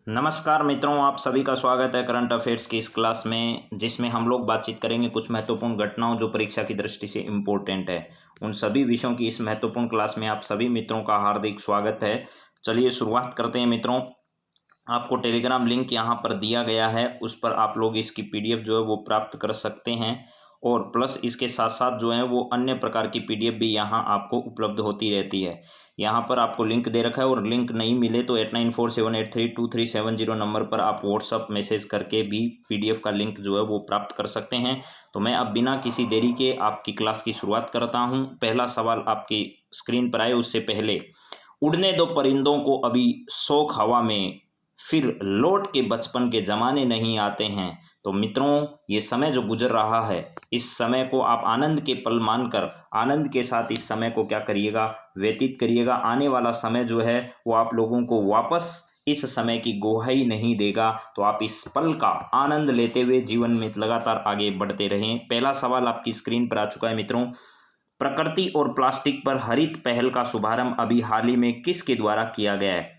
नमस्कार मित्रों, आप सभी का स्वागत है करंट अफेयर्स की इस क्लास में, जिसमें हम लोग बातचीत करेंगे कुछ महत्वपूर्ण घटनाओं जो परीक्षा की दृष्टि से इम्पोर्टेंट है। उन सभी विषयों की इस महत्वपूर्ण क्लास में आप सभी मित्रों का हार्दिक स्वागत है। चलिए शुरुआत करते हैं मित्रों। आपको टेलीग्राम लिंक यहाँ पर दिया गया है, उस पर आप लोग इसकी पीडीएफ जो है वो प्राप्त कर सकते हैं और प्लस इसके साथ साथ जो है वो अन्य प्रकार की पीडीएफ भी यहाँ आपको उपलब्ध होती रहती है। यहाँ पर आपको लिंक दे रखा है और लिंक नहीं मिले तो 8947832370 नंबर पर आप व्हाट्सअप मैसेज करके भी पीडीएफ का लिंक जो है वो प्राप्त कर सकते हैं। तो मैं अब बिना किसी देरी के आपकी क्लास की शुरुआत करता हूँ। पहला सवाल आपकी स्क्रीन पर आए उससे पहले, उड़ने दो परिंदों को अभी शौक हवा में, फिर लौट के बचपन के ज़माने नहीं आते हैं। तो मित्रों, ये समय जो गुजर रहा है, इस समय को आप आनंद के पल मानकर आनंद के साथ इस समय को क्या करिएगा, व्यतीत करिएगा। आने वाला समय जो है वो आप लोगों को वापस इस समय की गोहाई नहीं देगा। तो आप इस पल का आनंद लेते हुए जीवन में लगातार आगे बढ़ते रहें। पहला सवाल आपकी स्क्रीन पर आ चुका है मित्रों। प्रकृति और प्लास्टिक पर हरित पहल का शुभारंभ अभी हाल ही में किसके द्वारा किया गया है?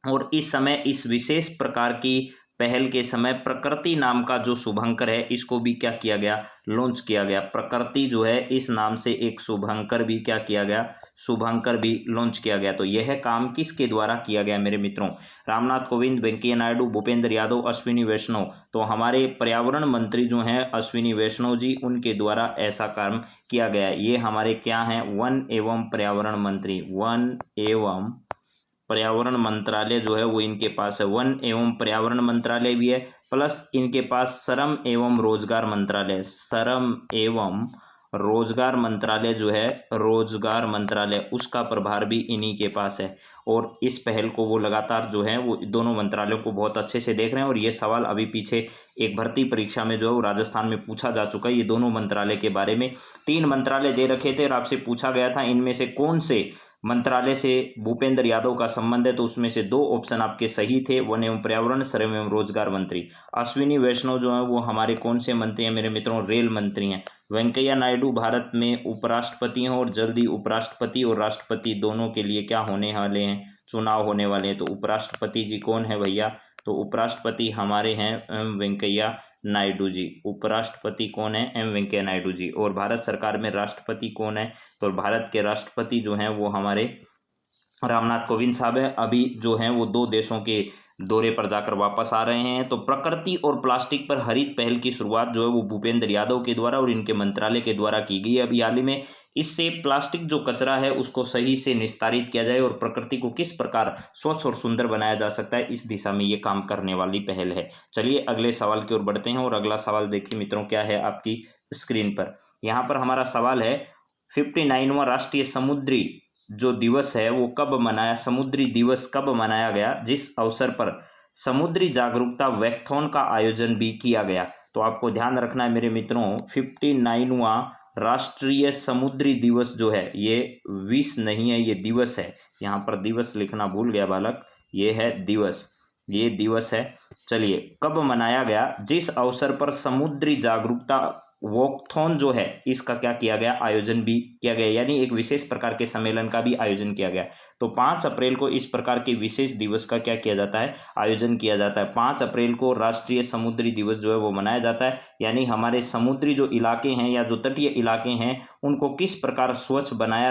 और इस समय इस विशेष प्रकार की पहल के समय प्रकृति नाम का जो शुभंकर है, इसको भी क्या किया गया, लॉन्च किया गया। प्रकृति जो है इस नाम से एक शुभंकर भी क्या किया गया, शुभंकर भी लॉन्च किया गया। तो यह काम किसके द्वारा किया गया मेरे मित्रों? रामनाथ कोविंद, वेंकैया नायडू, भूपेंद्र यादव, अश्विनी वैष्णव। तो हमारे पर्यावरण मंत्री जो हैं अश्विनी वैष्णव जी, उनके द्वारा ऐसा काम किया गया। ये हमारे क्या हैं, वन एवं पर्यावरण मंत्री। वन एवं पर्यावरण मंत्रालय जो है वो इनके पास है। वन एवं पर्यावरण मंत्रालय भी है, प्लस इनके पास श्रम एवं रोजगार मंत्रालय, श्रम एवं रोजगार मंत्रालय जो है, रोजगार मंत्रालय, उसका प्रभार भी इन्हीं के पास है। और इस पहल को वो लगातार जो है वो दोनों मंत्रालयों को बहुत अच्छे से देख रहे हैं। और ये सवाल अभी पीछे एक भर्ती परीक्षा में जो है वो राजस्थान में पूछा जा चुका है। ये दोनों मंत्रालय के बारे में 3 मंत्रालय दे रखे थे और आपसे पूछा गया था इनमें से कौन से मंत्रालय से भूपेंद्र यादव का संबंध है। तो उसमें से 2 ऑप्शन आपके सही थे, वन एवं पर्यावरण, श्रम एवं रोजगार मंत्री। अश्विनी वैष्णव जो है वो हमारे कौन से मंत्री हैं मेरे मित्रों? रेल मंत्री हैं। वेंकैया नायडू भारत में उपराष्ट्रपति हैं और जल्दी उपराष्ट्रपति और राष्ट्रपति दोनों के लिए क्या होने वाले हैं, चुनाव होने वाले हैं। तो उपराष्ट्रपति जी कौन है भैया? तो उपराष्ट्रपति हमारे हैं एम वेंकैया नायडू जी। उपराष्ट्रपति कौन है? एम वेंकैया नायडू जी। और भारत सरकार में राष्ट्रपति कौन है? तो भारत के राष्ट्रपति जो हैं वो हमारे रामनाथ कोविंद साहब है। अभी जो हैं वो 2 देशों के दौरे पर जाकर वापस आ रहे हैं। तो प्रकृति और प्लास्टिक पर हरित पहल की शुरुआत जो है वो भूपेंद्र यादव के द्वारा और इनके मंत्रालय के द्वारा की गई है अभी हाल ही में। इससे प्लास्टिक जो कचरा है उसको सही से निस्तारित किया जाए और प्रकृति को किस प्रकार स्वच्छ और सुंदर बनाया जा सकता है, इस दिशा में ये काम करने वाली पहल है। चलिए अगले सवाल की ओर बढ़ते हैं। और अगला सवाल देखिए मित्रों क्या है आपकी स्क्रीन पर। यहाँ पर हमारा सवाल है 59वां राष्ट्रीय समुद्री जो दिवस है वो कब मनाया, समुद्री दिवस कब मनाया गया, जिस अवसर पर समुद्री जागरूकता वैकथॉन का आयोजन भी किया गया। तो आपको ध्यान रखना है मेरे मित्रों, 59वां राष्ट्रीय समुद्री दिवस जो है, ये विश नहीं है, ये दिवस है। यहाँ पर दिवस लिखना भूल गया बालक, ये है दिवस, ये दिवस है। चलिए कब मनाया गया, जिस अवसर पर समुद्री जागरूकता वॉकथॉन जो है इसका क्या किया गया, आयोजन भी किया गया, यानी एक विशेष प्रकार के सम्मेलन का भी आयोजन किया गया। तो 5 अप्रैल को इस प्रकार के विशेष दिवस का क्या किया जाता है, आयोजन किया जाता है। 5 अप्रैल को राष्ट्रीय समुद्री दिवस जो है वो मनाया जाता है। यानी हमारे समुद्री जो इलाके हैं या जो तटीय इलाके हैं उनको किस प्रकार स्वच्छ बनाया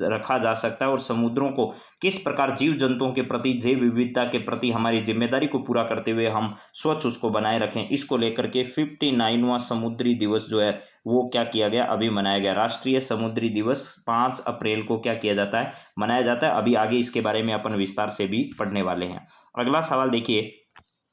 रखा जा सकता है और समुद्रों को किस प्रकार जीव जंतुओं के प्रति, जैव विविधता के प्रति हमारी जिम्मेदारी को पूरा करते हुए हम स्वच्छ उसको बनाए रखें, इसको लेकर के 59वां समुद्री दिवस जो है वो क्या किया गया, अभी मनाया गया। राष्ट्रीय समुद्री दिवस 5 अप्रैल को क्या किया जाता है, मनाया जाता है। अभी आगे इसके बारे में अपन विस्तार से भी पढ़ने वाले हैं। अगला सवाल देखिए,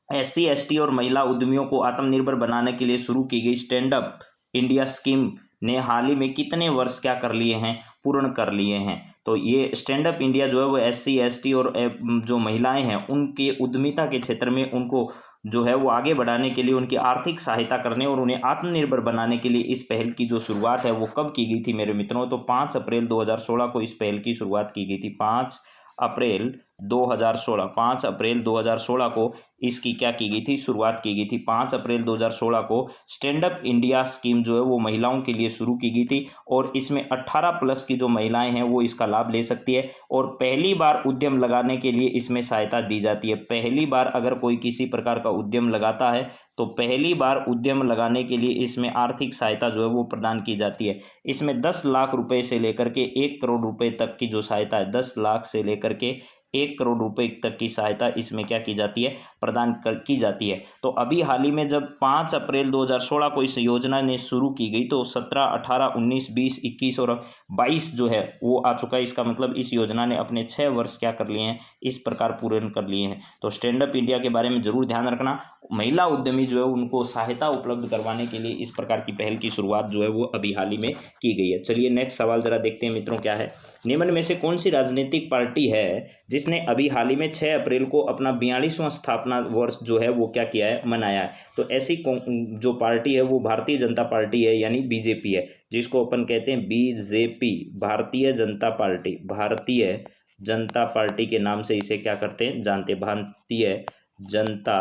SC ST और महिला उद्यमियों को आत्मनिर्भर बनाने के लिए शुरू की गई स्टैंड अप इंडिया स्कीम ने हाल ही में कितने वर्ष क्या कर लिए हैं, पूर्ण कर लिए हैं। तो ये स्टैंड अप इंडिया जो है वो SC ST और जो महिलाएं हैं उनके उद्यमिता के क्षेत्र में उनको जो है वो आगे बढ़ाने के लिए, उनकी आर्थिक सहायता करने और उन्हें आत्मनिर्भर बनाने के लिए इस पहल की जो शुरुआत है वो कब की गई थी मेरे मित्रों? तो 5 अप्रैल 2016 को इस पहल की शुरुआत की गई थी। 5 अप्रैल 2016, 5 अप्रैल 2016 को इसकी क्या की गई थी, शुरुआत की गई थी। 5 अप्रैल 2016 को स्टैंड अप इंडिया स्कीम जो है वो महिलाओं के लिए शुरू की गई थी और इसमें 18 प्लस की जो महिलाएं हैं वो इसका लाभ ले सकती है और पहली बार उद्यम लगाने के लिए इसमें सहायता दी जाती है। पहली बार अगर कोई किसी प्रकार का उद्यम लगाता है तो पहली बार उद्यम लगाने के लिए इसमें आर्थिक सहायता जो है वो प्रदान की जाती है। इसमें 10 लाख रुपए से लेकर के 1 करोड़ रुपए तक की जो सहायता है, 10 लाख से लेकर के 1 करोड़ रुपए तक की सहायता इसमें क्या की जाती है, प्रदान की जाती है। तो अभी हाल ही में जब 5 अप्रैल 2016 को इस योजना ने शुरू की गई तो 17, 18, 19, 20, 21 और 22 जो है वो आ चुका है। इसका मतलब इस योजना ने अपने 6 वर्ष क्या कर लिए हैं, इस प्रकार पूरे कर लिए हैं। तो स्टैंड अप इंडिया के बारे में जरूर ध्यान रखना। महिला उद्यमी जो है उनको सहायता उपलब्ध करवाने के लिए इस प्रकार की पहल की शुरुआत जो है वो अभी हाल ही में की गई है। चलिए नेक्स्ट सवाल जरा देखते हैं मित्रों, क्या है। निम्न में से कौन सी राजनीतिक पार्टी है जिसने अभी हाल ही में 6 अप्रैल को अपना 42वां स्थापना वर्ष जो है वो क्या किया है, मनाया है। तो ऐसी जो पार्टी है वो भारतीय जनता पार्टी है, यानी बीजेपी है, जिसको अपन कहते हैं BJP, Bharatiya Janata party. Bharatiya Janata party के नाम से इसे क्या करते हैं, जानते हैं, भारतीय जनता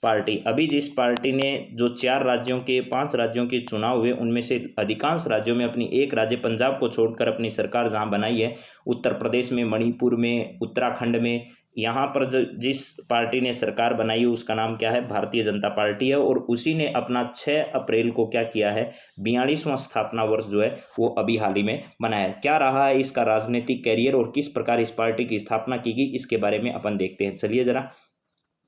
पार्टी। अभी जिस पार्टी ने जो 5 राज्यों के चुनाव हुए उनमें से अधिकांश राज्यों में अपनी एक राज्य पंजाब को छोड़कर अपनी सरकार जहां बनाई है, उत्तर प्रदेश में, मणिपुर में, उत्तराखंड में, यहाँ पर जिस पार्टी ने सरकार बनाई है उसका नाम क्या है, भारतीय जनता पार्टी है। और उसी ने अपना 6 अप्रैल को क्या किया है, 42वां स्थापना वर्ष जो है वो अभी हाल ही में मनाया है। क्या रहा है इसका राजनीतिक कैरियर और किस प्रकार इस पार्टी की स्थापना की गई, इसके बारे में अपन देखते हैं। चलिए जरा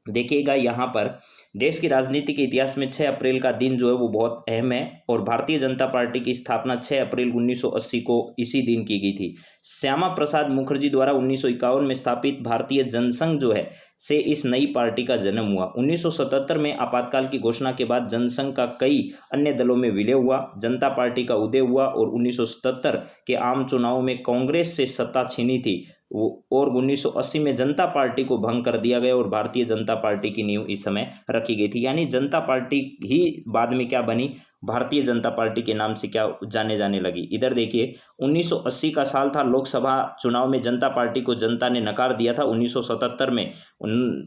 देखिएगा, यहाँ पर देश की राजनीति के इतिहास में 6 अप्रैल का दिन जो है वो बहुत अहम है और भारतीय जनता पार्टी की स्थापना 6 अप्रैल 1980 को इसी दिन की गई थी। श्यामा प्रसाद मुखर्जी द्वारा 1951 में स्थापित भारतीय जनसंघ जो है से इस नई पार्टी का जन्म हुआ। 1977 में आपातकाल की घोषणा के बाद जनसंघ का कई अन्य दलों में विलय हुआ, जनता पार्टी का उदय हुआ और 1977 के आम चुनाव में कांग्रेस से सत्ता छीनी थी और 1980 में जनता पार्टी को भंग कर दिया गया और भारतीय जनता पार्टी की नींव इस समय रखी गई थी। यानी जनता पार्टी ही बाद में क्या बनी, भारतीय जनता पार्टी के नाम से क्या जाने लगी। इधर देखिए 1980 का साल था, लोकसभा चुनाव में जनता पार्टी को जनता ने नकार दिया था। 1977 में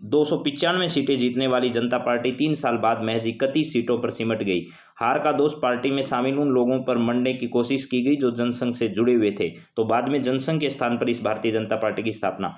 295 सीटें जीतने वाली जनता पार्टी 3 साल बाद महज 31 सीटों पर सिमट गई। हार का दोष पार्टी में शामिल उन लोगों पर मढ़ने की कोशिश की गई जो जनसंघ से जुड़े हुए थे। तो बाद में जनसंघ के स्थान पर इस भारतीय जनता पार्टी की स्थापना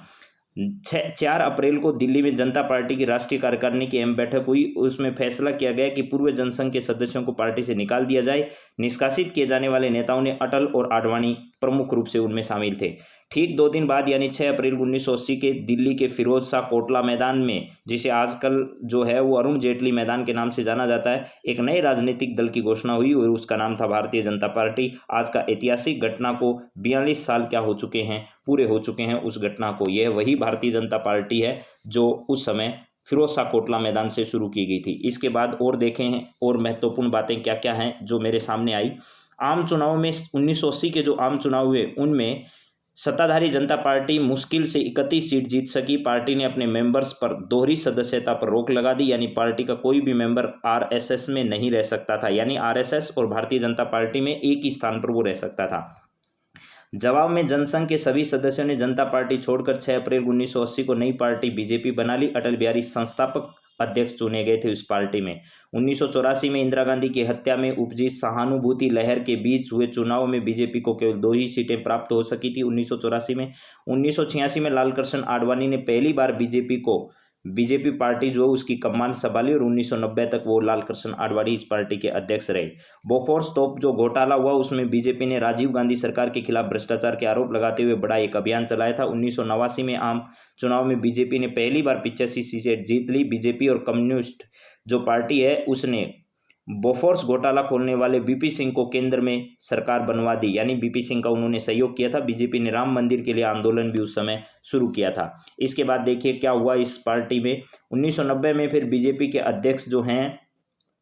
4 अप्रैल को दिल्ली में जनता पार्टी की राष्ट्रीय कार्यकारिणी की अहम बैठक हुई। उसमें फैसला किया गया कि पूर्व जनसंघ के सदस्यों को पार्टी से निकाल दिया जाए। निष्कासित किए जाने वाले नेताओं ने अटल और आडवाणी प्रमुख रूप से उनमें शामिल थे। ठीक 2 दिन बाद यानी 6 अप्रैल 1980 के दिल्ली के फिरोज शाह कोटला मैदान में, जिसे आजकल जो है वो अरुण जेटली मैदान के नाम से जाना जाता है, एक नए राजनीतिक दल की घोषणा हुई और उसका नाम था भारतीय जनता पार्टी। आज का ऐतिहासिक घटना को 42 साल क्या हो चुके हैं, पूरे हो चुके हैं उस घटना को। यह वही भारतीय जनता पार्टी है जो उस समय फिरोज शाह कोटला मैदान से शुरू की गई थी। इसके बाद और देखें हैं और महत्वपूर्ण बातें क्या क्या हैं जो मेरे सामने आई। आम चुनाव में 1980 के जो आम चुनाव हुए उनमें सत्ताधारी जनता पार्टी मुश्किल से 31 सीट जीत सकी। पार्टी ने अपने मेंबर्स पर दोहरी सदस्यता पर रोक लगा दी, यानी पार्टी का कोई भी मेंबर आरएसएस में नहीं रह सकता था, यानी आरएसएस और भारतीय जनता पार्टी में एक ही स्थान पर वो रह सकता था। जवाब में जनसंघ के सभी सदस्यों ने जनता पार्टी छोड़कर 6 अप्रैल 1980 को नई पार्टी बीजेपी बना ली। अटल बिहारी संस्थापक अध्यक्ष चुने गए थे उस पार्टी में। 1984 में इंदिरा गांधी की हत्या में उपजी सहानुभूति लहर के बीच हुए चुनाव में बीजेपी को केवल 2 ही सीटें प्राप्त हो सकी थी 1984 में। 1986 में लालकृष्ण आडवाणी ने पहली बार बीजेपी पार्टी जो उसकी कमान संभाली और 1990 तक वो लालकृष्ण आडवाणी इस पार्टी के अध्यक्ष रहे। बोफोर्स तोप जो घोटाला हुआ उसमें बीजेपी ने राजीव गांधी सरकार के खिलाफ भ्रष्टाचार के आरोप लगाते हुए बड़ा एक अभियान चलाया था। 1989 में आम चुनाव में बीजेपी ने पहली बार 85 सीटें जीत ली। बीजेपी और कम्युनिस्ट जो पार्टी है उसने बोफोर्स घोटाला खोलने वाले बीपी सिंह को केंद्र में सरकार बनवा दी, यानी बीपी सिंह का उन्होंने सहयोग किया था। बीजेपी ने राम मंदिर के लिए आंदोलन भी उस समय शुरू किया था। इसके बाद देखिए क्या हुआ इस पार्टी में। 1990 में फिर बीजेपी के अध्यक्ष जो हैं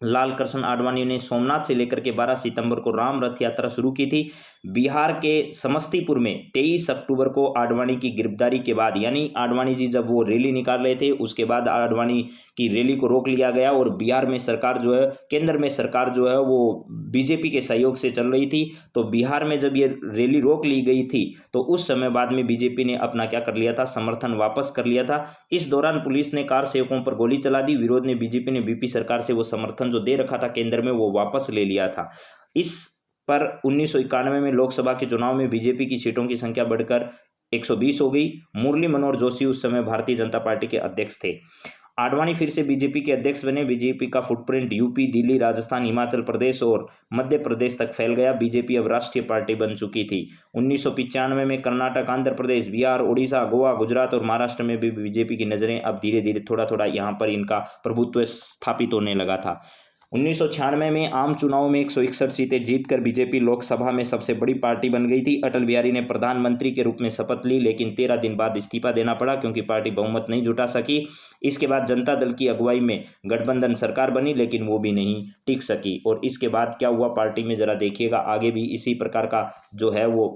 लालकृष्ण आडवाणी ने सोमनाथ से लेकर के 12 सितंबर को राम रथ यात्रा शुरू की थी। बिहार के समस्तीपुर में 23 अक्टूबर को आडवाणी की गिरफ्तारी के बाद, यानी आडवाणी जी जब वो रैली निकाल रहे थे उसके बाद आडवाणी की रैली को रोक लिया गया और बिहार में सरकार जो है, केंद्र में सरकार जो है वो बीजेपी के सहयोग से चल रही थी। तो बिहार में जब ये रैली रोक ली गई थी तो उस समय बाद में बीजेपी ने अपना क्या कर लिया था, समर्थन वापस कर लिया था। इस दौरान पुलिस ने कार सेवकों पर गोली चला दी। विरोध में बीजेपी ने बीपी सरकार से वो समर्थन जो दे रखा था केंद्र में वो वापस ले लिया था। इस पर 1991 में लोकसभा के चुनाव में बीजेपी की सीटों की संख्या बढ़कर 120 हो गई। मुरली मनोहर जोशी उस समय भारतीय जनता पार्टी के अध्यक्ष थे। आडवाणी फिर से बीजेपी के अध्यक्ष बने। बीजेपी का फुटप्रिंट यूपी, दिल्ली, राजस्थान, हिमाचल प्रदेश और मध्य प्रदेश तक फैल गया। बीजेपी अब राष्ट्रीय पार्टी बन चुकी थी। 1995 में कर्नाटक, आंध्र प्रदेश, बिहार, ओडिशा, गोवा, गुजरात और महाराष्ट्र में भी बीजेपी की नजरें अब धीरे धीरे थोड़ा थोड़ा यहाँ पर इनका प्रभुत्व स्थापित होने लगा था। 1996 में आम चुनाव में 161 सीटें जीतकर बीजेपी लोकसभा में सबसे बड़ी पार्टी बन गई थी। अटल बिहारी ने प्रधानमंत्री के रूप में शपथ ली, लेकिन 13 दिन बाद इस्तीफा देना पड़ा क्योंकि पार्टी बहुमत नहीं जुटा सकी। इसके बाद जनता दल की अगुवाई में गठबंधन सरकार बनी, लेकिन वो भी नहीं टिक सकी। और इसके बाद क्या हुआ पार्टी में, जरा देखिएगा, आगे भी इसी प्रकार का जो है वो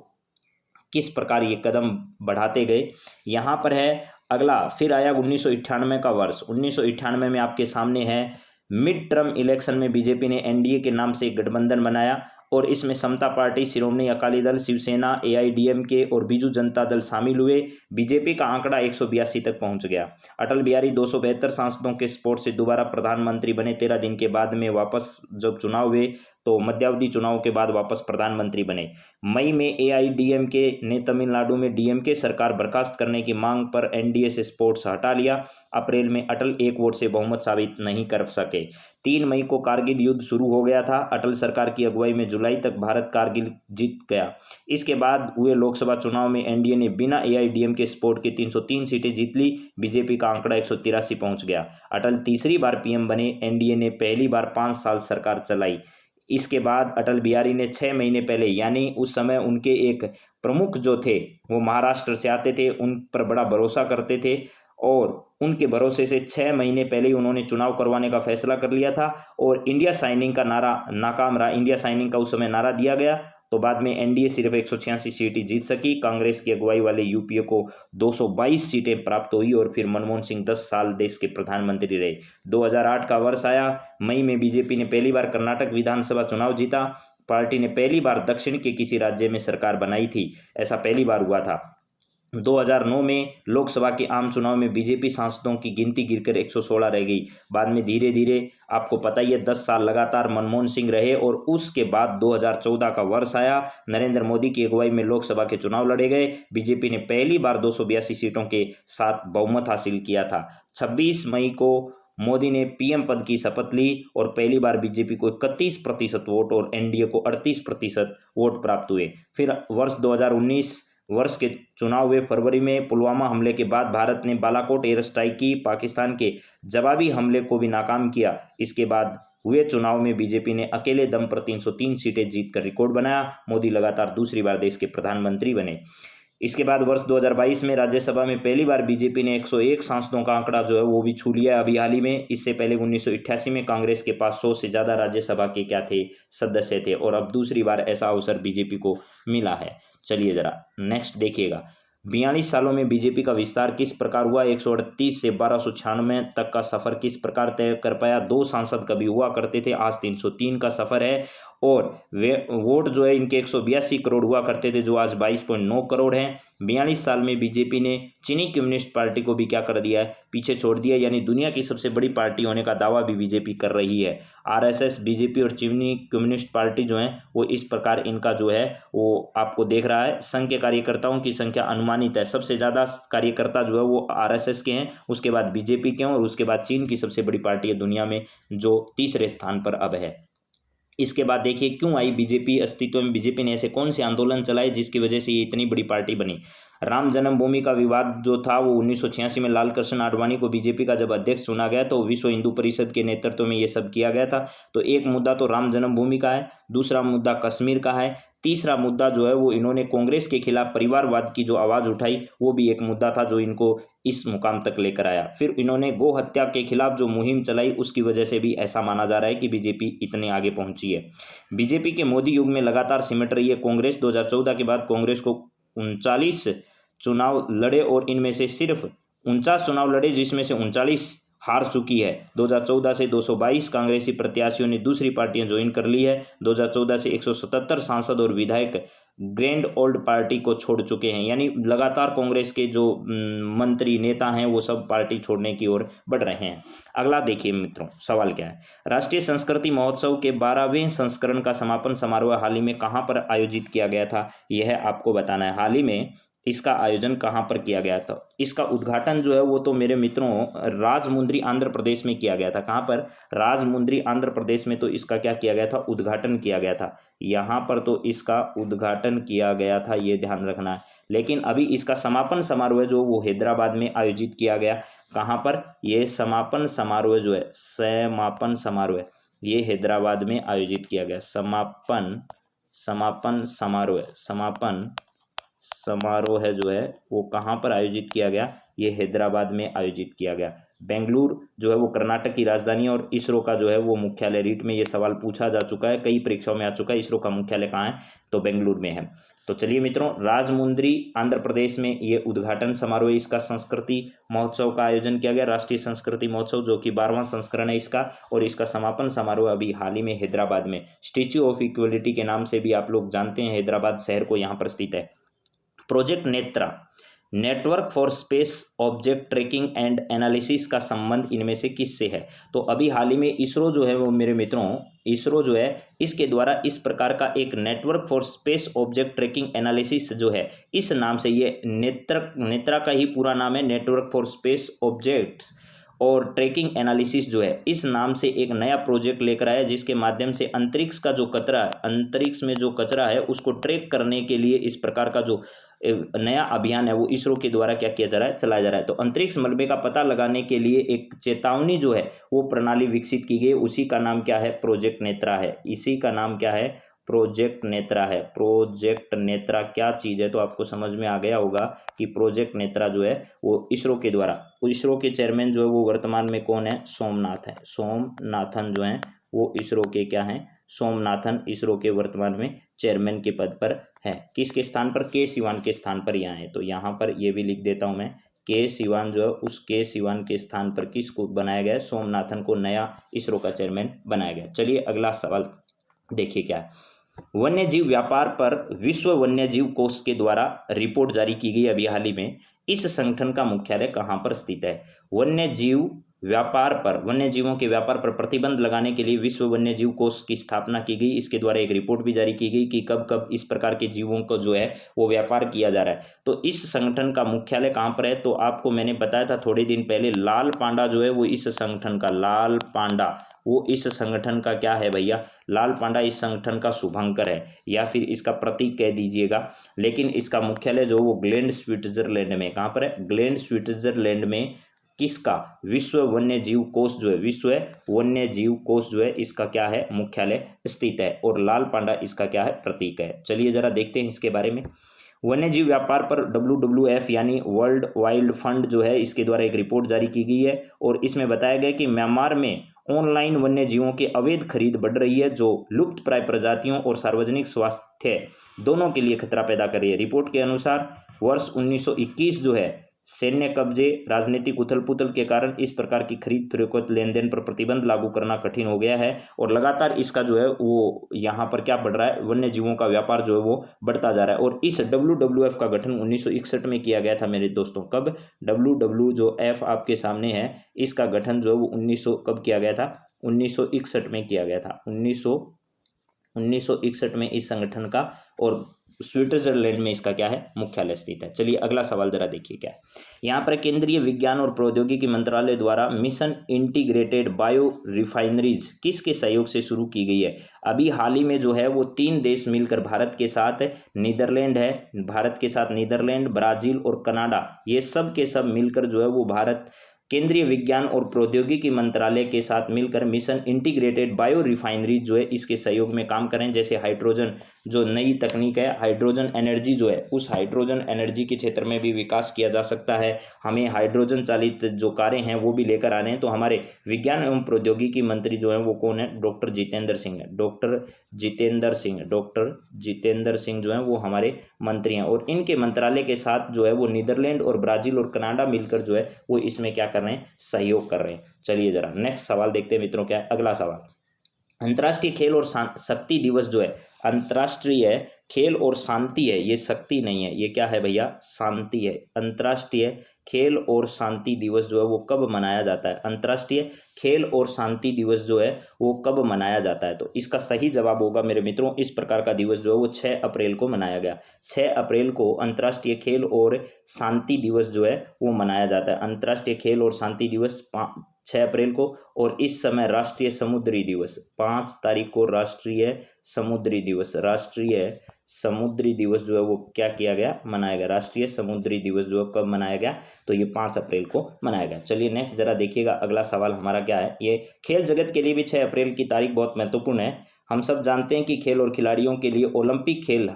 किस प्रकार ये कदम बढ़ाते गए। यहाँ पर है अगला, फिर आया 1998 का वर्ष। 1998 में आपके सामने है मिड टर्म इलेक्शन में बीजेपी ने एनडीए के नाम से एक गठबंधन बनाया और इसमें समता पार्टी, श्रोमणी अकाली दल, शिवसेना, एआईडीएमके और बीजू जनता दल शामिल हुए। बीजेपी का आंकड़ा 182 तक पहुंच गया। अटल बिहारी 272 सांसदों के सपोर्ट से दोबारा प्रधानमंत्री बने। 13 दिन के बाद में वापस जब चुनाव हुए तो मध्यावधि चुनाव के बाद वापस प्रधानमंत्री बने। मई में एआईडीएमके ने तमिलनाडु में डीएमके सरकार बर्खास्त करने की मांग पर एनडीए से सपोर्ट हटा लिया। अप्रैल में अटल एक वोट से बहुमत साबित नहीं कर सके। 3 मई को कारगिल युद्ध शुरू हो गया था। अटल सरकार की अगुवाई में जुलाई तक भारत कारगिल जीत गया। इसके बाद हुए लोकसभा चुनाव में एनडीए ने बिना एआईडीएमके सपोर्ट के 303 सीटें जीत ली। बीजेपी का आंकड़ा 183 पहुंच गया। अटल तीसरी बार पीएम बने। एनडीए ने पहली बार 5 साल सरकार चलाई। इसके बाद अटल बिहारी ने 6 महीने पहले, यानी उस समय उनके एक प्रमुख जो थे वो महाराष्ट्र से आते थे, उन पर बड़ा भरोसा करते थे और उनके भरोसे से 6 महीने पहले ही उन्होंने चुनाव करवाने का फैसला कर लिया था और इंडिया साइनिंग का नारा नाकाम रहा। इंडिया साइनिंग का उस समय नारा दिया गया तो बाद में एनडीए सिर्फ 186 सीटें जीत सकी। कांग्रेस की अगुवाई वाले यूपीए को 222 सीटें प्राप्त हुई और फिर मनमोहन सिंह 10 साल देश के प्रधानमंत्री रहे। 2008 का वर्ष आया। मई में बीजेपी ने पहली बार कर्नाटक विधानसभा चुनाव जीता। पार्टी ने पहली बार दक्षिण के किसी राज्य में सरकार बनाई थी, ऐसा पहली बार हुआ था। 2009 में लोकसभा के आम चुनाव में बीजेपी सांसदों की गिनती गिरकर 116 रह गई। बाद में धीरे धीरे आपको पता ही है 10 साल लगातार मनमोहन सिंह रहे और उसके बाद 2014 का वर्ष आया। नरेंद्र मोदी की अगुवाई में लोकसभा के चुनाव लड़े गए। बीजेपी ने पहली बार 282 सीटों के साथ बहुमत हासिल किया था। 26 मई को मोदी ने पीएम पद की शपथ ली और पहली बार बीजेपी को 31% वोट और एनडीए को 38% वोट प्राप्त हुए। फिर वर्ष 2019 वर्ष के चुनाव हुए। फरवरी में पुलवामा हमले के बाद भारत ने बालाकोट एयर स्ट्राइक की, पाकिस्तान के जवाबी हमले को भी नाकाम किया। इसके बाद हुए चुनाव में बीजेपी ने अकेले दम पर 303 सीटें जीतकर रिकॉर्ड बनाया। मोदी लगातार दूसरी बार देश के प्रधानमंत्री बने। इसके बाद वर्ष 2022 में राज्यसभा में पहली बार बीजेपी ने 101 सांसदों का आंकड़ा जो है वो भी छू लिया अभी हाल ही में। इससे पहले 1988 में कांग्रेस के पास 100 से ज़्यादा राज्यसभा के क्या थे, सदस्य थे और अब दूसरी बार ऐसा अवसर बीजेपी को मिला है। चलिए जरा नेक्स्ट देखिएगा। 42 सालों में बीजेपी का विस्तार किस प्रकार हुआ। 138 से 1296 तक का सफर किस प्रकार तय कर पाया। 2 सांसद कभी हुआ करते थे, आज 303 का सफर है और वे वोट जो है इनके 182 करोड़ हुआ करते थे जो आज 22.9 करोड़ हैं। 42 साल में बीजेपी ने चीनी कम्युनिस्ट पार्टी को भी क्या कर दिया है, पीछे छोड़ दिया, यानी दुनिया की सबसे बड़ी पार्टी होने का दावा भी बीजेपी कर रही है। आरएसएस, बीजेपी और चीनी कम्युनिस्ट पार्टी जो है वो इस प्रकार इनका जो है वो आपको देख रहा है। संघ के कार्यकर्ताओं की संख्या अनुमानित है, सबसे ज़्यादा कार्यकर्ता जो है वो आरएसएस के हैं, उसके बाद बीजेपी के हैं और उसके बाद चीन की सबसे बड़ी पार्टी है दुनिया में जो तीसरे स्थान पर अब है। इसके बाद देखिए क्यों आई बीजेपी अस्तित्व में। बीजेपी ने ऐसे कौन से आंदोलन चलाए जिसकी वजह से ये इतनी बड़ी पार्टी बनी। राम जन्मभूमि का विवाद जो था वो 1986 में लाल कृष्ण आडवाणी को बीजेपी का जब अध्यक्ष चुना गया तो विश्व हिंदू परिषद के नेतृत्व में ये सब किया गया था। तो एक मुद्दा तो राम जन्मभूमि का है, दूसरा मुद्दा कश्मीर का है, तीसरा मुद्दा जो है वो इन्होंने कांग्रेस के खिलाफ परिवारवाद की जो आवाज़ उठाई, वो भी एक मुद्दा था जो इनको इस मुकाम तक लेकर आया। फिर इन्होंने गौ हत्या के खिलाफ जो मुहिम चलाई, उसकी वजह से भी ऐसा माना जा रहा है कि बीजेपी इतने आगे पहुंची है। बीजेपी के मोदी युग में लगातार सिमट रही है कांग्रेस। 2014 के बाद कांग्रेस को 39 चुनाव लड़े और इनमें से सिर्फ 49 चुनाव लड़े, जिसमें से 39 हार चुकी है। 2014 से 222 कांग्रेसी प्रत्याशियों ने दूसरी पार्टियां ज्वाइन कर ली है। 2014 से 177 सांसद और विधायक ग्रैंड ओल्ड पार्टी को छोड़ चुके हैं, यानी लगातार कांग्रेस के जो मंत्री नेता हैं वो सब पार्टी छोड़ने की ओर बढ़ रहे हैं। अगला देखिए मित्रों, सवाल क्या है। राष्ट्रीय संस्कृति महोत्सव के 12वें संस्करण का समापन समारोह हाल ही में कहाँ पर आयोजित किया गया था, यह आपको बताना है। हाल ही में इसका आयोजन कहाँ पर किया गया था। इसका उद्घाटन जो है वो तो मेरे मित्रों राजमुंद्री आंध्र प्रदेश में किया गया था। कहाँ पर? राजमुंद्री आंध्र प्रदेश में तो इसका क्या किया गया था, उद्घाटन किया गया था। यहाँ पर तो इसका उद्घाटन किया गया था, ये ध्यान रखना है। लेकिन अभी इसका समापन समारोह जो वो हैदराबाद में आयोजित किया गया। कहाँ पर? ये समापन समारोह जो है, समापन समारोह, ये हैदराबाद में आयोजित किया गया। समापन समारोह जो है वो कहाँ पर आयोजित किया गया, ये हैदराबाद में आयोजित किया गया। बेंगलुरु जो है वो कर्नाटक की राजधानी और इसरो का जो है वो मुख्यालय। रीट में ये सवाल पूछा जा चुका है, कई परीक्षाओं में आ चुका है। इसरो का मुख्यालय कहाँ है, तो बेंगलुरु में है। तो चलिए मित्रों, राजमुंद्री आंध्र प्रदेश में ये उद्घाटन समारोह इसका संस्कृति महोत्सव का आयोजन किया गया, राष्ट्रीय संस्कृति महोत्सव, जो कि 12वां संस्करण है इसका। और इसका समापन समारोह अभी हाल ही में हैदराबाद में स्टैच्यू ऑफ इक्वलिटी के नाम से भी आप लोग जानते हैं, हैदराबाद शहर को यहाँ पर स्थित है। Project Netra, network for space object tracking and analysis का संबंध इनमें से किससे है, तो अभी हाल ही में इसरो जो है वो मेरे मित्रों, इसरो जो है इसके द्वारा इस प्रकार का एक network for space object tracking analysis जो है, इस नाम से, ये नेत्रा का ही पूरा नाम है, नेटवर्क फॉर स्पेस ऑब्जेक्ट्स और ट्रैकिंग एनालिसिस जो है, इस नाम से एक नया प्रोजेक्ट लेकर आया, जिसके माध्यम से अंतरिक्ष का जो कचरा है, अंतरिक्ष में जो कचरा है उसको ट्रैक करने के लिए इस प्रकार का जो नया अभियान है वो इसरो के द्वारा क्या किया जा रहा है, चलाया जा रहा है। तो अंतरिक्ष मलबे का पता लगाने के लिए एक चेतावनी जो है वो प्रणाली विकसित की गई, उसी का नाम क्या है, प्रोजेक्ट नेत्रा है। इसी का नाम क्या है, प्रोजेक्ट नेत्रा है। प्रोजेक्ट नेत्रा क्या चीज़ है, तो आपको समझ में आ गया होगा कि प्रोजेक्ट नेत्रा जो है वो इसरो के द्वारा, इसरो के चेयरमैन जो है वो वर्तमान में कौन है, सोमनाथ है। सोमनाथन जो है वो इसरो के क्या हैं, सोमनाथन इसरो के वर्तमान में चेयरमैन के पद पर है। किसके स्थान पर, के सिवान के स्थान पर यहाँ है। तो यहाँ पर ये भी लिख देता हूँ मैं, के सिवान जो है उस के सिवान के स्थान पर किसको बनाया गया है, सोमनाथन को नया इसरो का चेयरमैन बनाया गया। चलिए अगला सवाल देखिए क्या है। वन्य जीव व्यापार पर विश्व वन्य जीव कोष के द्वारा रिपोर्ट जारी की गई अभी हाल ही में। इस संगठन का मुख्यालय कहाँ पर स्थित है। वन्य जीव व्यापार पर, वन्य जीवों के व्यापार पर प्रतिबंध लगाने के लिए विश्व वन्य जीव कोष की स्थापना की गई। इसके द्वारा एक रिपोर्ट भी जारी की गई कि कब कब इस प्रकार के जीवों को जो है वो व्यापार किया जा रहा है। तो इस संगठन का मुख्यालय कहाँ पर है, तो आपको मैंने बताया था थोड़े दिन पहले, लाल पांडा जो है वो इस संगठन का, लाल पांडा वो इस संगठन का क्या है भैया, लाल पांडा इस संगठन का शुभंकर है, या फिर इसका प्रतीक कह दीजिएगा। लेकिन इसका मुख्यालय जो वो ग्लेन स्विट्जरलैंड में, कहाँ पर है, ग्लेन स्विट्जरलैंड में। किसका, विश्व वन्य जीव कोष जो है, विश्व वन्य जीव कोष जो है इसका क्या है, मुख्यालय स्थित है, और लाल पांडा इसका क्या है, प्रतीक है। चलिए जरा देखते हैं इसके बारे में। वन्य जीव व्यापार पर WWF यानी वर्ल्ड वाइल्ड फंड जो है इसके द्वारा एक रिपोर्ट जारी की गई है, और इसमें बताया गया कि म्यांमार में ऑनलाइन वन्य जीवों के अवैध खरीद बढ़ रही है, जो लुप्त प्राय प्रजातियों और सार्वजनिक स्वास्थ्य दोनों के लिए खतरा पैदा कर रही है। रिपोर्ट के अनुसार वर्ष 1921 जो है, सैन्य कब्जे, राजनीतिक उथल पुथल के कारण इस प्रकार की खरीद फरोख्त लेन देन पर प्रतिबंध लागू करना कठिन हो गया है, और लगातार इसका जो है वो यहाँ पर क्या बढ़ रहा है, वन्य जीवों का व्यापार जो है वो बढ़ता जा रहा है। और इस WWF का गठन 1961 में किया गया था मेरे दोस्तों। कब, WWF आपके सामने है, इसका गठन जो है वो 1900 कब किया गया था, 1961 में किया गया था। 1961 में इस संगठन का, और स्विट्जरलैंड में इसका क्या है, मुख्यालय स्थित है। चलिए अगला सवाल जरा देखिए क्या है। यहाँ पर केंद्रीय विज्ञान और प्रौद्योगिकी मंत्रालय द्वारा मिशन इंटीग्रेटेड बायो रिफाइनरीज किसके सहयोग से शुरू की गई है। अभी हाल ही में जो है वो 3 देश मिलकर भारत के साथ, नीदरलैंड है, भारत के साथ नीदरलैंड, ब्राजील और कनाडा, ये सब के सब मिलकर जो है वो भारत केंद्रीय विज्ञान और प्रौद्योगिकी मंत्रालय के साथ मिलकर मिशन इंटीग्रेटेड बायो रिफाइनरी जो है इसके सहयोग में काम करें। जैसे हाइड्रोजन जो नई तकनीक है, हाइड्रोजन एनर्जी जो है, उस हाइड्रोजन एनर्जी के क्षेत्र में भी विकास किया जा सकता है। हमें हाइड्रोजन चालित जो कारें हैं वो भी लेकर आने हैं। तो हमारे विज्ञान एवं प्रौद्योगिकी मंत्री जो है वो कौन है? डॉक्टर जितेंद्र सिंह है। डॉक्टर जितेंद्र सिंह जो है वो हमारे मंत्री हैं और इनके मंत्रालय के साथ जो है वो नीदरलैंड और ब्राजील और कनाडा मिलकर जो है वो इसमें क्या कर रहे हैं? सहयोग कर रहे हैं। चलिए जरा नेक्स्ट सवाल देखते हैं मित्रों, क्या है अगला सवाल। अंतर्राष्ट्रीय खेल और शक्ति दिवस जो है, अंतर्राष्ट्रीय खेल और शांति है, ये शक्ति नहीं है, ये क्या है भैया? शांति है। अंतर्राष्ट्रीय खेल और शांति दिवस जो है वो कब मनाया जाता है? अंतर्राष्ट्रीय खेल और शांति दिवस जो है वो कब मनाया जाता है? तो इसका सही जवाब होगा मेरे मित्रों, इस प्रकार का दिवस जो है वो 6 अप्रैल को मनाया गया। 6 अप्रैल को अंतर्राष्ट्रीय खेल और शांति दिवस जो है वो मनाया जाता है। अंतर्राष्ट्रीय खेल और शांति दिवस 6 अप्रैल को। और इस समय राष्ट्रीय समुद्री दिवस 5 तारीख को राष्ट्रीय समुद्री दिवस जो है वो क्या किया गया? मनाया गया। राष्ट्रीय समुद्री दिवस जो है कब मनाया गया? तो ये 5 अप्रैल को मनाया गया। चलिए नेक्स्ट जरा देखिएगा, अगला सवाल हमारा क्या है। ये खेल जगत के लिए भी 6 अप्रैल की तारीख बहुत महत्वपूर्ण है। हम सब जानते हैं कि खेल और खिलाड़ियों के लिए ओलंपिक खेल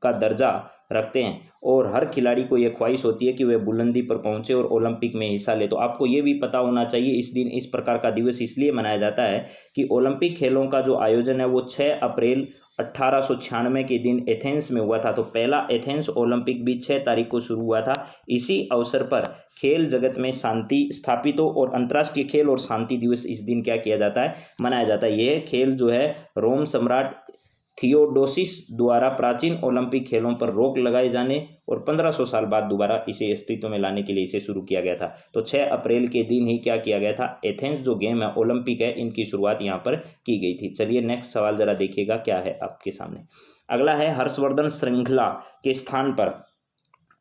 का दर्जा रखते हैं और हर खिलाड़ी को यह ख्वाहिश होती है कि वह बुलंदी पर पहुंचे और ओलंपिक में हिस्सा ले। तो आपको ये भी पता होना चाहिए इस दिन इस प्रकार का दिवस इसलिए मनाया जाता है कि ओलंपिक खेलों का जो आयोजन है वो 6 अप्रैल 1896 के दिन एथेंस में हुआ था। तो पहला एथेंस ओलंपिक भी 6 तारीख को शुरू हुआ था। इसी अवसर पर खेल जगत में शांति स्थापित हो और अंतर्राष्ट्रीय खेल और शांति दिवस इस दिन क्या किया जाता है? मनाया जाता है। यह खेल जो है रोम सम्राट थियोडोसिस द्वारा प्राचीन ओलंपिक खेलों पर रोक लगाए जाने और 1500 साल बाद दोबारा इसे अस्तित्व में लाने के लिए इसे शुरू किया गया था। तो 6 अप्रैल के दिन ही क्या किया गया था? एथेंस जो गेम है ओलंपिक है, इनकी शुरुआत यहाँ पर की गई थी। चलिए नेक्स्ट सवाल जरा देखिएगा क्या है आपके सामने। अगला है हर्षवर्धन श्रृंखला के स्थान पर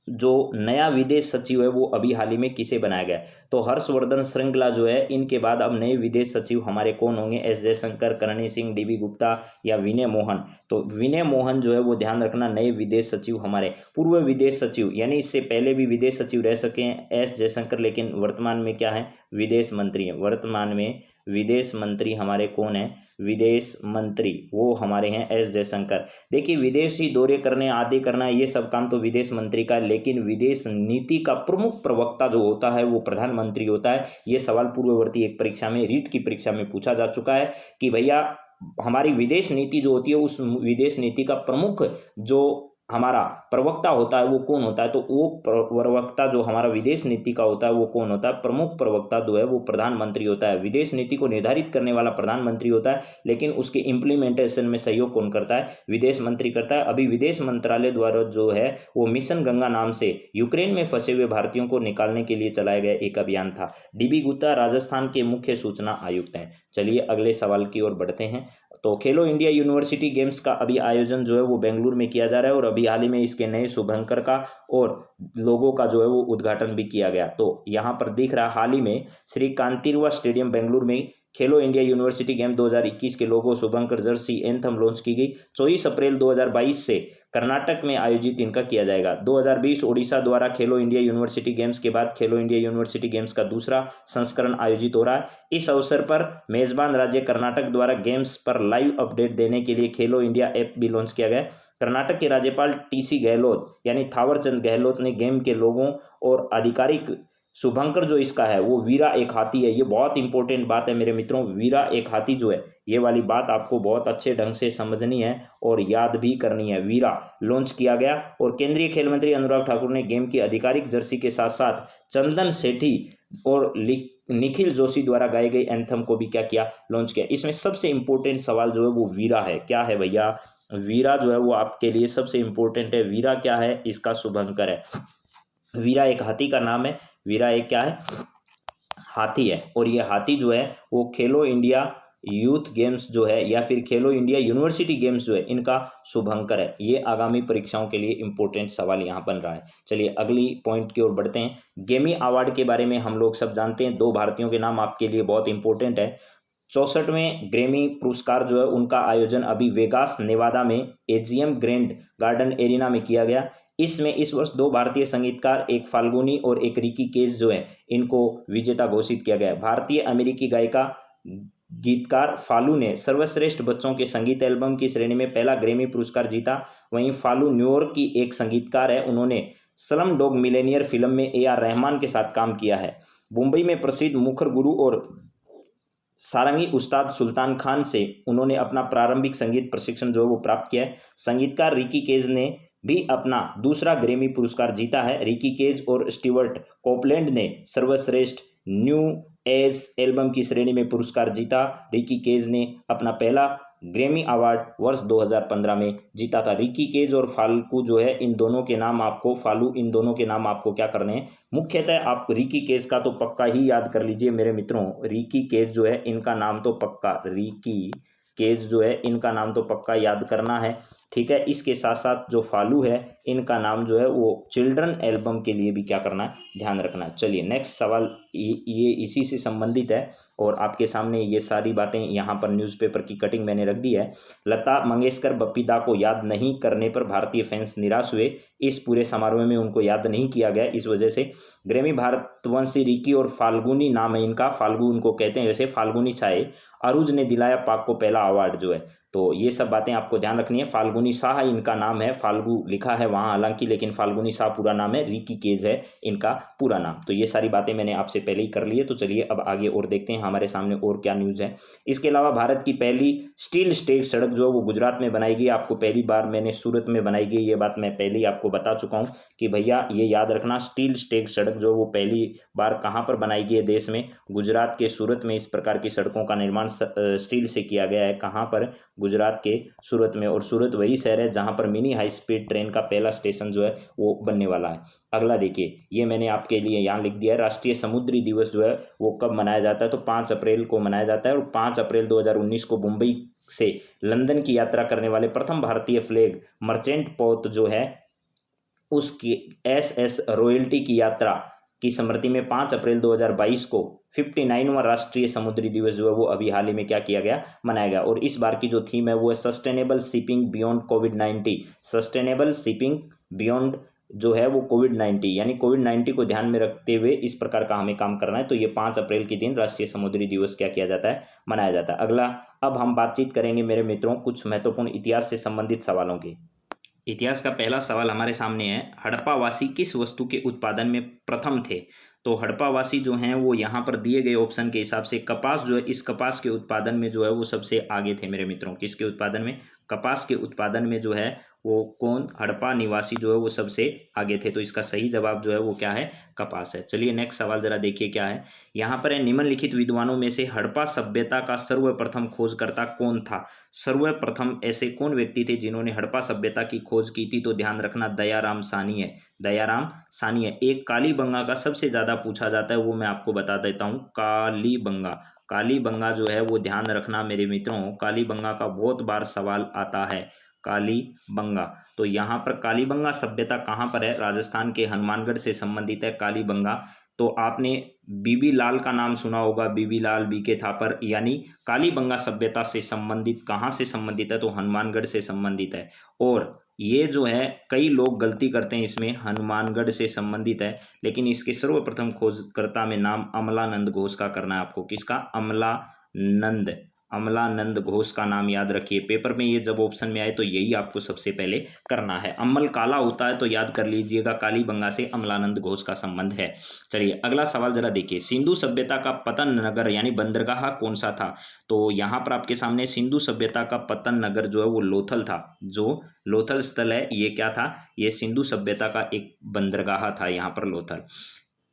जो नया विदेश सचिव है वो अभी हाल ही में किसे बनाया गया? तो हर्षवर्धन श्रृंखला जो है इनके बाद अब नए विदेश सचिव हमारे कौन होंगे? एस जयशंकर, करणीय सिंह, डीबी गुप्ता या विनय मोहन? तो विनय मोहन जो है वो ध्यान रखना नए विदेश सचिव हमारे। पूर्व विदेश सचिव यानी इससे पहले भी विदेश सचिव रह सके हैं एस जयशंकर, लेकिन वर्तमान में क्या है? विदेश मंत्री है। वर्तमान में विदेश मंत्री हमारे कौन है? विदेश मंत्री वो हमारे हैं एस जयशंकर। देखिए विदेशी दौरे करने आदि करना ये सब काम तो विदेश मंत्री का है, लेकिन विदेश नीति का प्रमुख प्रवक्ता जो होता है वो प्रधानमंत्री होता है। ये सवाल पूर्ववर्ती एक परीक्षा में रीट की परीक्षा में पूछा जा चुका है कि भैया हमारी विदेश नीति जो होती है उस विदेश नीति का प्रमुख जो हमारा प्रवक्ता होता है वो कौन होता है? तो वो प्रवक्ता जो हमारा विदेश नीति का होता है वो कौन होता है? प्रमुख प्रवक्ता जो है वो प्रधानमंत्री होता है। विदेश नीति को निर्धारित करने वाला प्रधानमंत्री होता है, लेकिन उसके इम्प्लीमेंटेशन में सहयोग कौन करता है? विदेश मंत्री करता है। अभी विदेश मंत्रालय द्वारा जो है वो मिशन गंगा नाम से यूक्रेन में फंसे हुए भारतीयों को निकालने के लिए चलाया गया एक अभियान था। डीबी गुप्ता राजस्थान के मुख्य सूचना आयुक्त हैं। चलिए अगले सवाल की ओर बढ़ते हैं। तो खेलो इंडिया यूनिवर्सिटी गेम्स का अभी आयोजन जो है वो बेंगलुरु में किया जा रहा है और अभी हाल ही में इसके नए शुभंकर का और लोगों का जो है वो उद्घाटन भी किया गया। तो यहाँ पर दिख रहा हाल ही में श्री कांतिरवा स्टेडियम बेंगलुरु में खेलो इंडिया यूनिवर्सिटी गेम 2021 के लोगो, शुभंकर, जर्सी, एंथम लॉन्च की गई। 24 अप्रैल 2022 से कर्नाटक में आयोजित इनका किया जाएगा। 2020 ओडिशा द्वारा खेलो इंडिया यूनिवर्सिटी गेम्स के बाद खेलो इंडिया यूनिवर्सिटी गेम्स का दूसरा संस्करण आयोजित हो रहा है। इस अवसर पर मेजबान राज्य कर्नाटक द्वारा गेम्स पर लाइव अपडेट देने के लिए खेलो इंडिया ऐप भी लॉन्च किया गया। कर्नाटक के राज्यपाल टीसी गहलोत यानी थावरचंद गहलोत ने गेम के लोगों और आधिकारिक शुभंकर जो इसका है वो वीरा एक हाथी है। ये बहुत इंपॉर्टेंट बात है मेरे मित्रों, वीरा एक हाथी जो है ये वाली बात आपको बहुत अच्छे ढंग से समझनी है और याद भी करनी है। वीरा लॉन्च किया गया और केंद्रीय खेल मंत्री अनुराग ठाकुर ने गेम की आधिकारिक जर्सी के साथ साथ चंदन सेठी और निखिल जोशी द्वारा गाए गए एंथम को भी क्या किया? लॉन्च किया। इसमें सबसे इंपॉर्टेंट सवाल जो है वो वीरा है। क्या है भैया? वीरा जो है वो आपके लिए सबसे इंपॉर्टेंट है। वीरा क्या है? इसका शुभंकर है। वीरा एक हाथी का नाम है। वीरा एक क्या है? हाथी है। और ये हाथी जो है वो खेलो इंडिया यूथ गेम्स जो है या फिर खेलो इंडिया यूनिवर्सिटी गेम्स जो है इनका शुभंकर है। ये आगामी परीक्षाओं के लिए इंपॉर्टेंट सवाल यहाँ बन रहा है। चलिए अगली पॉइंट की ओर बढ़ते हैं। गेमी अवार्ड के बारे में हम लोग सब जानते हैं। 2 भारतीयों के नाम आपके लिए बहुत इंपॉर्टेंट है। 64वें ग्रैमी पुरस्कार जो है उनका आयोजन अभी वेगास नेवादा में एजीएम ग्रैंड गार्डन एरिना में किया गया। इसमें इस वर्ष 2 भारतीय संगीतकार, एक फाल्गुनी और एक रिकी केज जो है इनको विजेता घोषित किया गया है। भारतीय अमेरिकी गायिका गीतकार फालू ने सर्वश्रेष्ठ बच्चों के संगीत एल्बम की श्रेणी में पहला ग्रैमी पुरस्कार जीता। वहीं फालू न्यूयॉर्क की एक संगीतकार है, उन्होंने स्लम डॉग मिलेनियर फिल्म में ए.आर. रहमान के साथ काम किया है। मुंबई में प्रसिद्ध मुखर गुरु और सारंगी उस्ताद सुल्तान खान से उन्होंने अपना प्रारंभिक संगीत प्रशिक्षण जो है वो प्राप्त किया है। संगीतकार रिकी केज ने भी अपना दूसरा ग्रैमी पुरस्कार जीता है। रिकी केज और स्टीवर्ट कोपलैंड ने सर्वश्रेष्ठ न्यू एज एल्बम की श्रेणी में पुरस्कार जीता। रिकी केज ने अपना पहला ग्रैमी अवार्ड वर्ष 2015 में जीता था। रिकी केज और फालू जो है इन दोनों के नाम आपको क्या करने हैं, मुख्यतः आप रिकी केज का तो पक्का ही याद कर लीजिए मेरे मित्रों। रिकी केज जो है इनका नाम तो पक्का, रिकी केज जो है इनका नाम तो पक्का याद करना है, ठीक है। इसके साथ साथ जो फालू है इनका नाम जो है वो चिल्ड्रन एल्बम के लिए भी क्या करना है, ध्यान रखना है। चलिए नेक्स्ट सवाल ये इसी से संबंधित है और आपके सामने ये सारी बातें यहाँ पर न्यूज़पेपर की कटिंग मैंने रख दी है। लता मंगेशकर बप्पीदा को याद नहीं करने पर भारतीय फैंस निराश हुए। इस पूरे समारोह में उनको याद नहीं किया गया, इस वजह से ग्रैमी भारतवंशी रिकी और फाल्गुनी नाम है इनका, फाल्गु उनको कहते हैं वैसे, फाल्गुनी छाए अरुज ने दिलाया पाक को पहला अवार्ड जो है। तो ये सब बातें आपको ध्यान रखनी है। फाल्गुनी शाह इनका नाम है, फाल्गु लिखा है वहाँ हालांकि, लेकिन फाल्गुनी शाह पूरा नाम है, रिकी केज है इनका पूरा नाम। तो ये सारी बातें मैंने आपसे पहले ही कर ली है। तो चलिए अब आगे और देखते हैं हमारे सामने और क्या न्यूज़ है। इसके अलावा भारत की पहली स्टील स्टेज सड़क जो है वो गुजरात में बनाई गई। आपको पहली बार मैंने सूरत में बनाई गई, ये बात मैं पहले ही आपको बता चुका हूँ कि भैया ये याद रखना, स्टील स्टेज सड़क जो वो पहली बार कहाँ पर बनाई गई है देश में, गुजरात के सूरत में। इस प्रकार की सड़कों का निर्माण स्टील से किया गया है, कहाँ पर, गुजरात के सूरत में। और सूरत वही शहर है जहाँ पर मिनी हाई स्पीड ट्रेन का पहला स्टेशन जो है वो बनने वाला है। अगला देखिए, ये मैंने आपके लिए यहाँ लिख दिया है, राष्ट्रीय समुद्री दिवस जो है वो कब मनाया जाता है, तो 5 अप्रैल को मनाया जाता है। और 5 अप्रैल 2019 को मुंबई से लंदन की यात्रा करने वाले प्रथम भारतीय फ्लैग मर्चेंट पोत जो है उसकी एसएस रॉयल्टी की यात्रा की स्मृति में 5 अप्रैल 2022 को 59वां राष्ट्रीय समुद्री दिवस जो है वो अभी हाल ही में क्या किया गया, मनाया गया। और इस बार की जो थीम है वो है सस्टेनेबल शिपिंग बियॉन्ड कोविड-19, सस्टेनेबल शिपिंग बियॉन्ड जो है वो कोविड-19, यानी कोविड-19 को ध्यान में रखते हुए इस प्रकार का हमें काम करना है। तो ये 5 अप्रैल के दिन राष्ट्रीय समुद्री दिवस क्या किया जाता है, मनाया जाता है। अगला अब हम बातचीत करेंगे मेरे मित्रों कुछ महत्वपूर्ण इतिहास से संबंधित सवालों की। इतिहास का पहला सवाल हमारे सामने है, हड़प्पावासी किस वस्तु के उत्पादन में प्रथम थे। तो हड़प्पावासी जो हैं वो यहाँ पर दिए गए ऑप्शन के हिसाब से कपास जो है, इस कपास के उत्पादन में जो है वो सबसे आगे थे मेरे मित्रों। किसके उत्पादन में, कपास के उत्पादन में जो है वो कौन, हड़प्पा निवासी जो है वो सबसे आगे थे। तो इसका सही जवाब जो है वो क्या है, कपास है। चलिए नेक्स्ट सवाल जरा देखिए क्या है यहाँ पर है, निम्नलिखित विद्वानों में से हड़प्पा सभ्यता का सर्वप्रथम खोजकर्ता कौन था। सर्वप्रथम ऐसे कौन व्यक्ति थे जिन्होंने हड़प्पा सभ्यता की खोज की थी, तो ध्यान रखना दयाराम सानी है, दयाराम सानी है। एक कालीबंगा का सबसे ज्यादा पूछा जाता है, वो मैं आपको बता देता हूँ, कालीबंगा, कालीबंगा जो है वो ध्यान रखना मेरे मित्रों, कालीबंगा का बहुत बार सवाल आता है, कालीबंगा। तो यहाँ पर कालीबंगा सभ्यता कहाँ पर है, राजस्थान के हनुमानगढ़ से संबंधित है कालीबंगा। तो आपने बीबी लाल का नाम सुना होगा, बीबी लाल, बीके थापर, यानी कालीबंगा सभ्यता से संबंधित कहाँ से संबंधित है, तो हनुमानगढ़ से संबंधित है। और ये जो है कई लोग गलती करते हैं इसमें, हनुमानगढ़ से संबंधित है, लेकिन इसके सर्वप्रथम खोजकर्ता में नाम अमलानंद घोष का करना है आपको। किसका, अमलानंद, अमलानंद घोष का नाम याद रखिए। पेपर में ये जब ऑप्शन में आए तो यही आपको सबसे पहले करना है। अम्ल काला होता है तो याद कर लीजिएगा, कालीबंगा से अमलानंद घोष का संबंध है। चलिए अगला सवाल जरा देखिए, सिंधु सभ्यता का पतन नगर यानी बंदरगाह कौन सा था। तो यहाँ पर आपके सामने सिंधु सभ्यता का पतन नगर जो है वो लोथल था। जो लोथल स्थल है ये क्या था, ये सिंधु सभ्यता का एक बंदरगाह था यहाँ पर लोथल।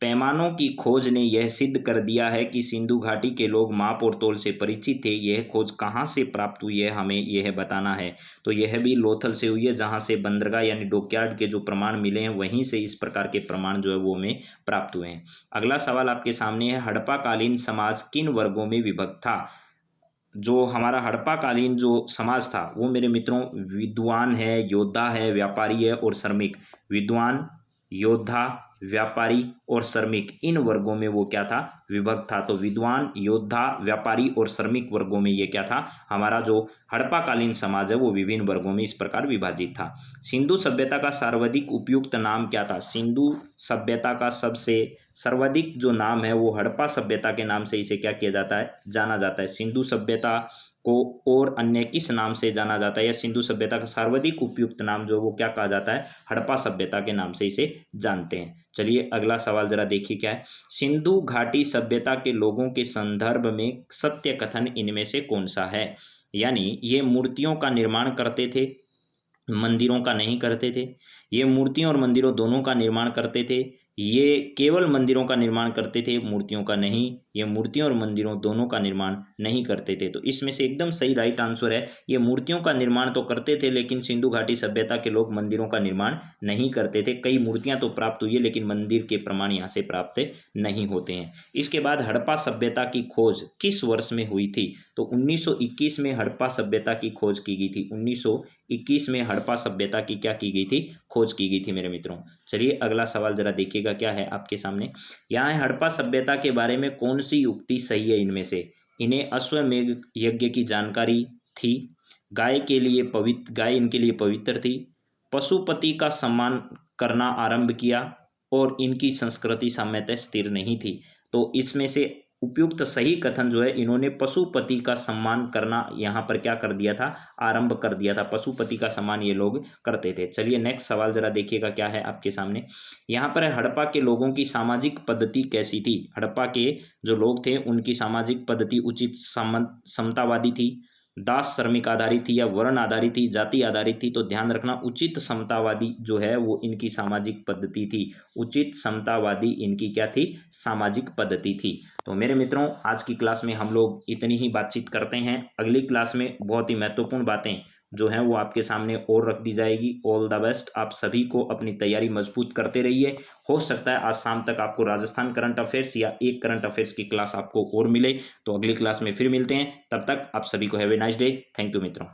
पैमानों की खोज ने यह सिद्ध कर दिया है कि सिंधु घाटी के लोग माप और तौल से परिचित थे। यह खोज कहाँ से प्राप्त हुई है, हमें यह बताना है। तो यह भी लोथल से हुई है, जहाँ से बंदरगाह यानी डॉकयार्ड के जो प्रमाण मिले हैं वहीं से इस प्रकार के प्रमाण जो है वो हमें प्राप्त हुए हैं। अगला सवाल आपके सामने है, हड़प्पाकालीन समाज किन वर्गों में विभक्त था। जो हमारा हड़प्पाकालीन जो समाज था वो मेरे मित्रों विद्वान है, योद्धा है, व्यापारी है और श्रमिक। विद्वान, योद्धा, व्यापारी और श्रमिक, इन वर्गों में वो क्या था, विभक्त था। तो विद्वान, योद्धा, व्यापारी और श्रमिक वर्गों में ये क्या था, हमारा जो हड़प्पाकालीन समाज है वो विभिन्न वर्गों में इस प्रकार विभाजित था। सिंधु सभ्यता का सर्वाधिक उपयुक्त नाम क्या था? सिंधु सभ्यता का सबसे सर्वाधिक जो नाम है वो हड़प्पा सभ्यता के नाम से इसे क्या किया जाता है, जाना जाता है। सिंधु सभ्यता को और अन्य किस नाम से जाना जाता है, या सिंधु सभ्यता का सर्वाधिक उपयुक्त नाम जो वो क्या कहा जाता है, हड़प्पा सभ्यता के नाम से इसे जानते हैं। चलिए अगला सवाल जरा देखिए क्या है। सिंधु घाटी सभ्यता के लोगों के संदर्भ में सत्य कथन इनमें से कौन सा है? यानी ये मूर्तियों का निर्माण करते थे, मंदिरों का नहीं करते थे। ये मूर्तियों और मंदिरों दोनों का निर्माण करते थे। ये केवल मंदिरों का निर्माण करते थे, मूर्तियों का नहीं। ये मूर्तियों और मंदिरों दोनों का निर्माण नहीं करते थे। तो इसमें से एकदम सही राइट आंसर है, ये मूर्तियों का निर्माण तो करते थे, लेकिन सिंधु घाटी सभ्यता के लोग मंदिरों का निर्माण नहीं करते थे। कई मूर्तियां तो प्राप्त हुई है, लेकिन मंदिर के प्रमाण यहाँ से प्राप्त नहीं होते हैं। इसके बाद हड़प्पा सभ्यता की खोज किस वर्ष में हुई थी? तो 1921 में हड़प्पा सभ्यता की खोज की गई थी। 1921 में हड़प्पा सभ्यता की क्या की गई थी, खोज की गई थी मेरे मित्रों। चलिए अगला सवाल जरा देखिएगा क्या है आपके सामने। यहाँ है, हड़प्पा सभ्यता के बारे में कौन सी युक्ति सही है इनमें से? इन्हें अश्वमेध यज्ञ की जानकारी थी, गाय इनके लिए पवित्र थी, पशुपति का सम्मान करना आरंभ किया, और इनकी संस्कृति सामान्यतः स्थिर नहीं थी। तो इसमें से उपयुक्त सही कथन जो है, इन्होंने पशुपति का सम्मान करना यहाँ पर क्या कर दिया था, आरंभ कर दिया था। पशुपति का सम्मान ये लोग करते थे। चलिए नेक्स्ट सवाल जरा देखिएगा क्या है आपके सामने। यहाँ पर हड़प्पा के लोगों की सामाजिक पद्धति कैसी थी? हड़प्पा के जो लोग थे उनकी सामाजिक पद्धति उचित समतावादी थी, दास श्रमिक आधारित थी, या वर्ण आधारित थी, जाति आधारित थी? तो ध्यान रखना, उचित समतावादी जो है वो इनकी सामाजिक पद्धति थी। उचित समतावादी इनकी क्या थी, सामाजिक पद्धति थी। तो मेरे मित्रों, आज की क्लास में हम लोग इतनी ही बातचीत करते हैं। अगली क्लास में बहुत ही महत्वपूर्ण बातें जो हैं वो आपके सामने और रख दी जाएगी। ऑल द बेस्ट आप सभी को, अपनी तैयारी मजबूत करते रहिए। हो सकता है आज शाम तक आपको राजस्थान करंट अफेयर्स या एक करंट अफेयर्स की क्लास आपको और मिले। तो अगली क्लास में फिर मिलते हैं, तब तक आप सभी को have a nice day. Thank you मित्रों।